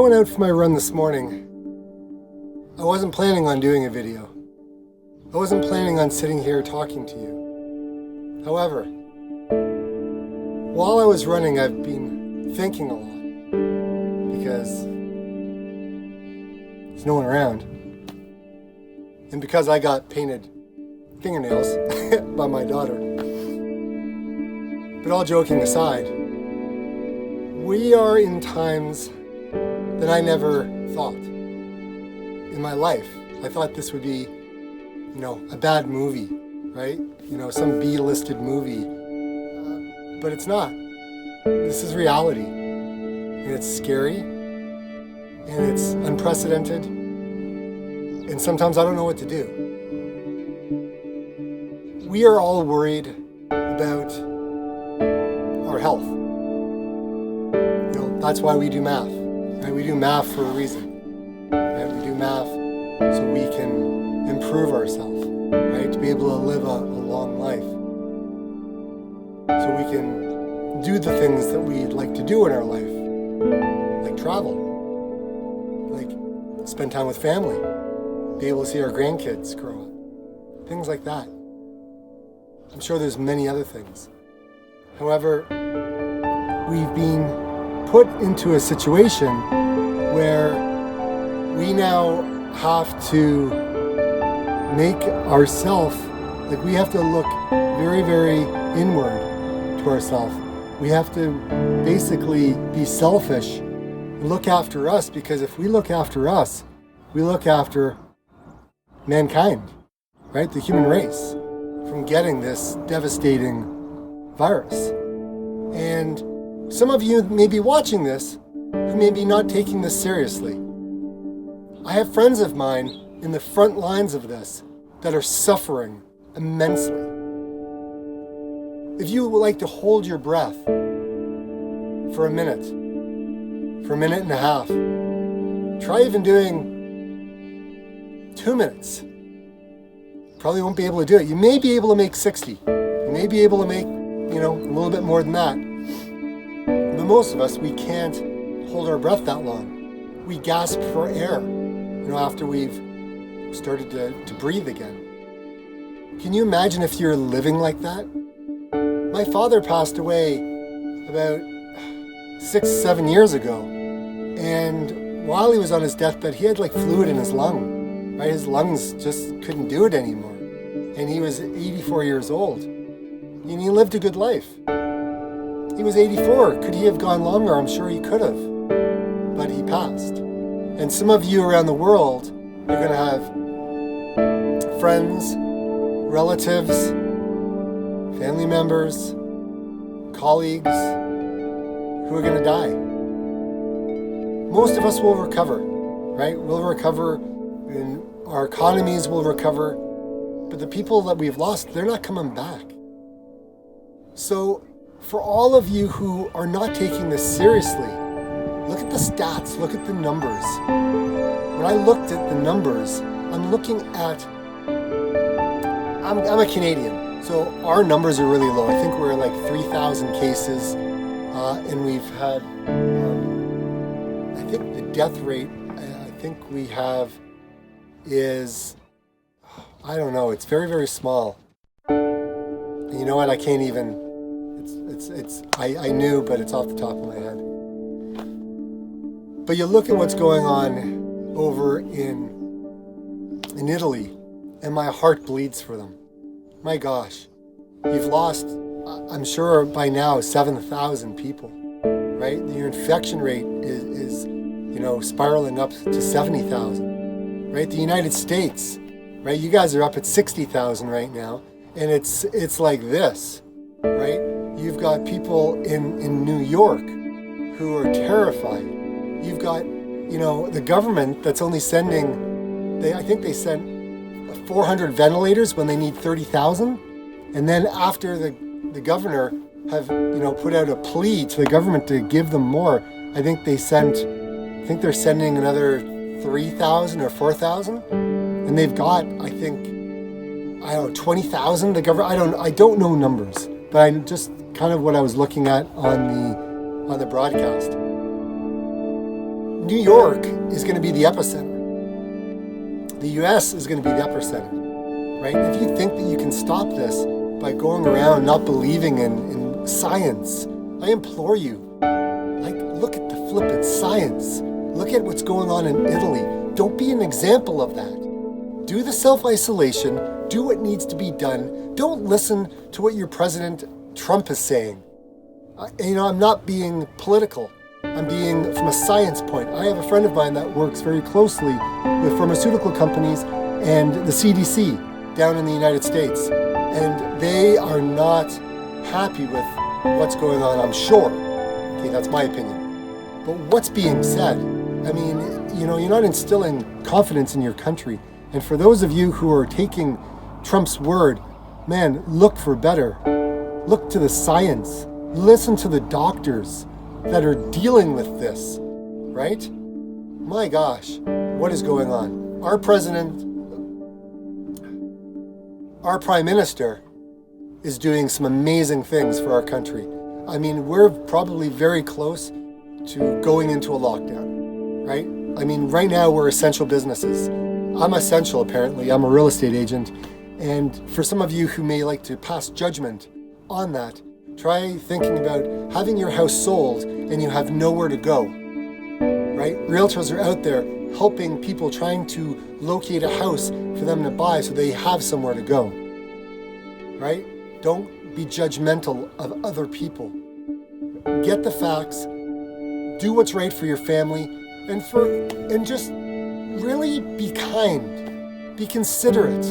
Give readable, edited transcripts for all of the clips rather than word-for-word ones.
went out for my run this morning, I wasn't planning on doing a video. I wasn't planning on sitting here talking to you. However, while I was running, I've been thinking a lot because there's no one around. And because I got painted fingernails by my daughter. But all joking aside, we are in times that I never thought in my life. I thought this would be, a bad movie, right? Some B-listed movie. But it's not. This is reality. And it's scary. And it's unprecedented. And sometimes I don't know what to do. We are all worried about our health. That's why we do math. Right? We do math for a reason. Right? We do math so we can improve ourselves, right? To be able to live a long life. So we can do the things that we'd like to do in our life, like travel, like spend time with family, be able to see our grandkids grow up, things like that. I'm sure there's many other things. However, we've been put into a situation where we now have to make ourselves, we have to look very, very inward to ourselves. We have to basically be selfish and look after us, because if we look after us, we look after mankind, right? The human race, from getting this devastating virus. And some of you may be watching this who may be not taking this seriously. I have friends of mine in the front lines of this that are suffering immensely. If you would like to hold your breath for a minute and a half, try even doing 2 minutes. Probably won't be able to do it. You may be able to make 60. You may be able to make, a little bit more than that. But most of us, we can't hold our breath that long. We gasp for air, after we've started to breathe again. Can you imagine if you're living like that? My father passed away about 6-7 years ago. And while he was on his deathbed, he had fluid in his lung. Right? His lungs just couldn't do it anymore. And he was 84 years old. And he lived a good life. He was 84. Could he have gone longer? I'm sure he could have. But he passed. And some of you around the world are going to have friends, relatives, family members, colleagues who are going to die. Most of us will recover, right? We'll recover, and our economies will recover. But the people that we've lost, they're not coming back. So for all of you who are not taking this seriously, look at the stats, look at the numbers. When I looked at the numbers, I'm looking at, I'm a Canadian, so our numbers are really low. I think we're 3,000 cases, and we've had, I think the death rate, I think we have is, I don't know, it's very, very small. And you know what, I can't even, I knew, but it's off the top of my head. But you look at what's going on over in Italy, and my heart bleeds for them. My gosh, you've lost, I'm sure by now, 7,000 people, right? Your infection rate is spiraling up to 70,000, right? The United States, right? You guys are up at 60,000 right now, and it's like this, right? You've got people in New York who are terrified. You've got, the government that's only sending, I think they sent 400 ventilators when they need 30,000. And then after the governor have, put out a plea to the government to give them more, I think they're sending another 3,000 or 4,000. And they've got, I think, 20,000. The government, I don't know numbers, but I just kind of what I was looking at on the broadcast. New York is going to be the epicenter. The US is going to be the epicenter, right? And if you think that you can stop this by going around not believing in science, I implore you, look at the flippant science. Look at what's going on in Italy. Don't be an example of that. Do the self-isolation. Do what needs to be done. Don't listen to what your President Trump is saying. I'm not being political. I'm being from a science point. I have a friend of mine that works very closely with pharmaceutical companies and the CDC down in the United States. And they are not happy with what's going on, I'm sure. Okay, that's my opinion. But what's being said? I mean, you're not instilling confidence in your country. And for those of you who are taking Trump's word, man, look for better. Look to the science. Listen to the doctors that are dealing with this, right? My gosh, what is going on? Our president, our prime minister is doing some amazing things for our country. I mean, we're probably very close to going into a lockdown, right? I mean, right now we're essential businesses. I'm essential, apparently. I'm a real estate agent. And for some of you who may like to pass judgment on that, try thinking about having your house sold and you have nowhere to go, right? Realtors are out there helping people trying to locate a house for them to buy so they have somewhere to go, right? Don't be judgmental of other people. Get the facts, do what's right for your family, and just really be kind, be considerate,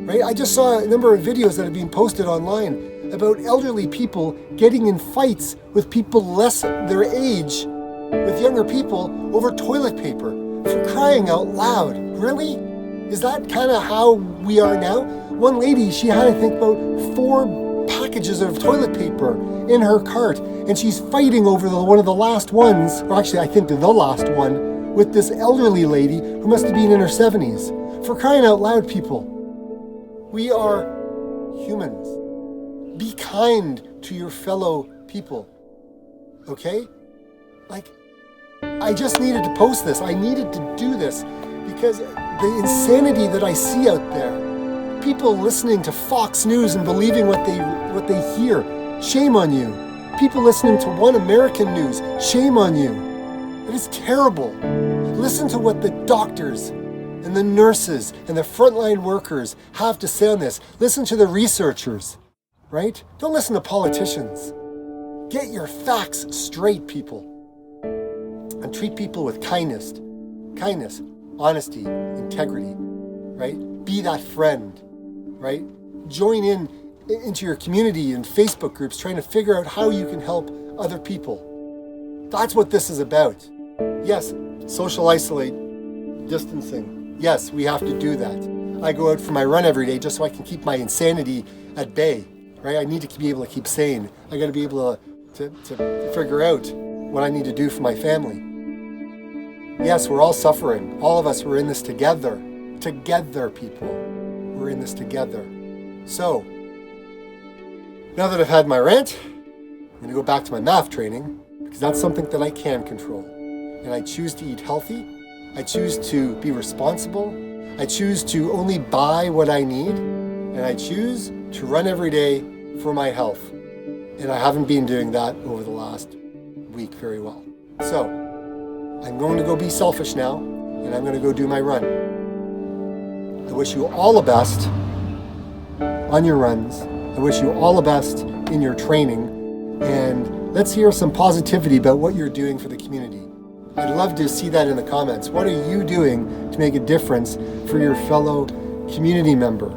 right? I just saw a number of videos that have been posted online about elderly people getting in fights with people less their age, with younger people over toilet paper. For crying out loud, really? Is that kind of how we are now? One lady, she had, I think, about 4 packages of toilet paper in her cart, and she's fighting over one of the last ones, or actually I think the last one, with this elderly lady who must have been in her 70s. For crying out loud, people, we are humans. Be kind to your fellow people, okay? I just needed to post this. I needed to do this because the insanity that I see out there, people listening to Fox News and believing what they hear, shame on you. People listening to One American News, shame on you. It is terrible. Listen to what the doctors and the nurses and the frontline workers have to say on this. Listen to the researchers, right? Don't listen to politicians. Get your facts straight, people. And treat people with kindness, honesty, integrity, right? Be that friend, right? Join into your community and Facebook groups trying to figure out how you can help other people. That's what this is about. Yes, social isolate, distancing. Yes, we have to do that. I go out for my run every day just so I can keep my insanity at bay, right? I need to be able to keep sane. I got to be able to figure out what I need to do for my family. Yes, we're all suffering. All of us, we're in this together. Together, people. We're in this together. So, now that I've had my rant, I'm going to go back to my math training because that's something that I can control. And I choose to eat healthy. I choose to be responsible. I choose to only buy what I need. And I choose to run every day for my health. And I haven't been doing that over the last week very well. So, I'm going to go be selfish now, and I'm going to go do my run. I wish you all the best on your runs. I wish you all the best in your training, and let's hear some positivity about what you're doing for the community. I'd love to see that in the comments. What are you doing to make a difference for your fellow community member,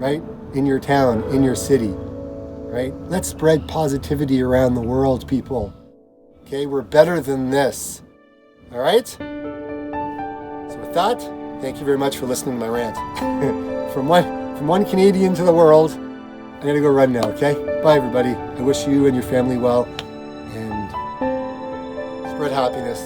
right? In your town, in your city, right? Let's spread positivity around the world, people. Okay, we're better than this. All right? So with that, thank you very much for listening to my rant. From one Canadian to the world, I'm going to go run now, okay? Bye, everybody. I wish you and your family well, and spread happiness.